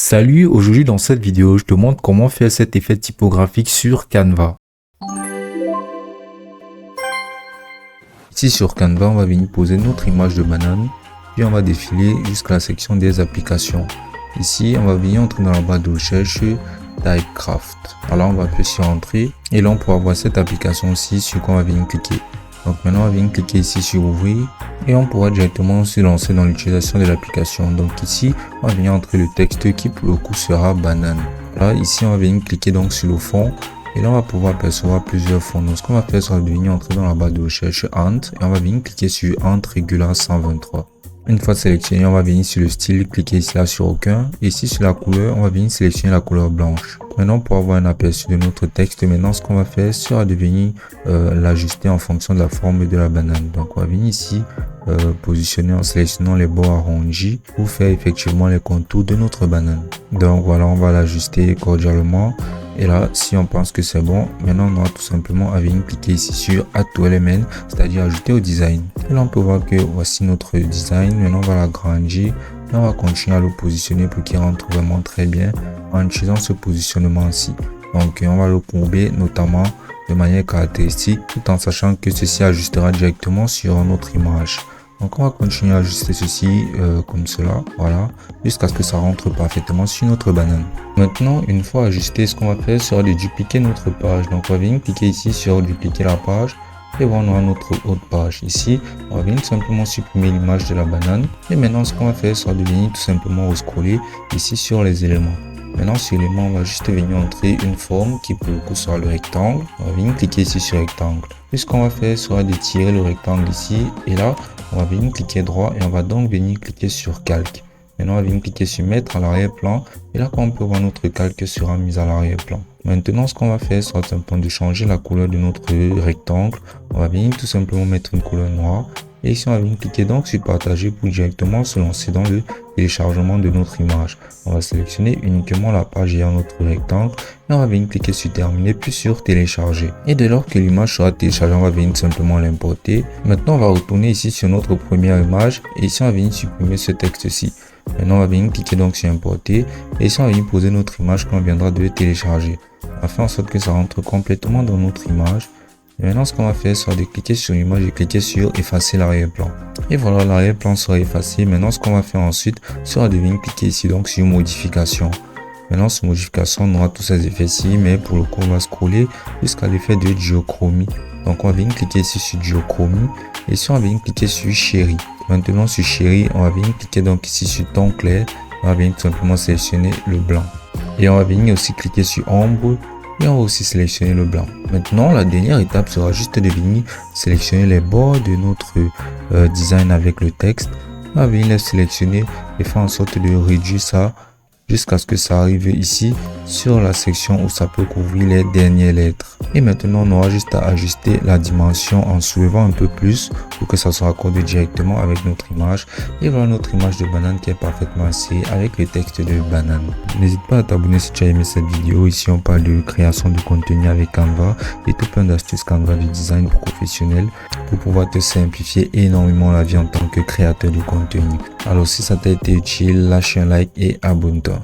Salut, aujourd'hui dans cette vidéo, je te montre comment faire cet effet typographique sur Canva. Ici sur Canva, on va venir poser notre image de banane, puis on va défiler jusqu'à la section des applications. Ici, on va venir entrer dans la barre de recherche Typecraft. Alors on va appuyer sur Entrée et là on pourra voir cette application-ci sur quoi on va venir cliquer. Donc maintenant on va venir cliquer ici sur Ouvrir et on pourra directement se lancer dans l'utilisation de l'application. Donc ici on va venir entrer le texte qui pour le coup sera banane. Là ici on va venir cliquer donc sur le fond et là on va pouvoir apercevoir plusieurs fonds. Donc ce qu'on va faire, c'est venir entrer dans la barre de recherche Ant et on va venir cliquer sur Ant Regular 123. Une fois sélectionné, on va venir sur le style, cliquer ici là sur aucun. Et ici sur la couleur, on va venir sélectionner la couleur blanche. Maintenant, pour avoir un aperçu de notre texte, maintenant ce qu'on va faire sera de venir l'ajuster en fonction de la forme de la banane. Donc on va venir ici positionner en sélectionnant les bords arrondis pour faire effectivement les contours de notre banane. Donc voilà, on va l'ajuster cordialement. Et là, si on pense que c'est bon, maintenant on aura tout simplement à venir cliquer ici sur Add to Element, c'est-à-dire ajouter au design. Et là, on peut voir que voici notre design. Maintenant, on va l'agrandir et on va continuer à le positionner pour qu'il rentre vraiment très bien en utilisant ce positionnement-ci. Donc, on va le courber notamment de manière caractéristique tout en sachant que ceci ajustera directement sur notre image. Donc on va continuer à ajuster ceci comme cela, voilà, jusqu'à ce que ça rentre parfaitement sur notre banane. Maintenant, une fois ajusté, ce qu'on va faire sera de dupliquer notre page. Donc on va venir cliquer ici sur dupliquer la page et voilà, on aura notre autre page. Ici, on va venir tout simplement supprimer l'image de la banane. Et maintenant, ce qu'on va faire sera de venir tout simplement scroller ici sur les éléments. Maintenant sur l'élément, on va juste venir entrer une forme qui pour le coup sera le rectangle. On va venir cliquer ici sur rectangle. Puis ce qu'on va faire sera de tirer le rectangle ici et là on va venir cliquer droit et on va donc venir cliquer sur calque. Maintenant on va venir cliquer sur mettre à l'arrière-plan et là comme on peut voir, notre calque sera mis à l'arrière-plan. Maintenant ce qu'on va faire sera simplement de changer la couleur de notre rectangle. On va venir tout simplement mettre une couleur noire. Et ici, on va venir cliquer donc sur partager pour directement se lancer dans le téléchargement de notre image. On va sélectionner uniquement la page ayant notre rectangle et on va venir cliquer sur terminer puis sur télécharger. Et dès lors que l'image sera téléchargée, on va venir simplement l'importer. Maintenant, on va retourner ici sur notre première image et ici, on va venir supprimer ce texte-ci. Maintenant, on va venir cliquer donc sur importer et ici, on va venir poser notre image qu'on viendra de télécharger. On va faire en sorte que ça rentre complètement dans notre image. Et maintenant, ce qu'on va faire sera de cliquer sur l'image et cliquer sur effacer l'arrière-plan. Et voilà, l'arrière-plan sera effacé. Maintenant, ce qu'on va faire ensuite sera de venir cliquer ici donc sur modification. Maintenant, sur modification, on aura tous ces effets-ci, mais pour le coup, on va scroller jusqu'à l'effet de diochromie. Donc, on va venir cliquer ici sur diochromie et ici, on va venir cliquer sur chéri. Maintenant, sur chéri, on va venir cliquer donc ici sur ton clair. On va venir tout simplement sélectionner le blanc. Et on va venir aussi cliquer sur ombre. Et on va aussi sélectionner le blanc. Maintenant, la dernière étape sera juste de venir sélectionner les bords de notre design avec le texte. On va venir les sélectionner et faire en sorte de réduire ça jusqu'à ce que ça arrive ici sur la section où ça peut couvrir les dernières lettres. Et maintenant, on aura juste à ajuster la dimension en soulevant un peu plus pour que ça soit accordé directement avec notre image. Et voilà notre image de banane qui est parfaitement assise avec le texte de banane. N'hésite pas à t'abonner si tu as aimé cette vidéo. Ici, on parle de création de contenu avec Canva et tout plein d'astuces Canva de design professionnel pour pouvoir te simplifier énormément la vie en tant que créateur de contenu. Alors, si ça t'a été utile, lâche un like et abonne-toi.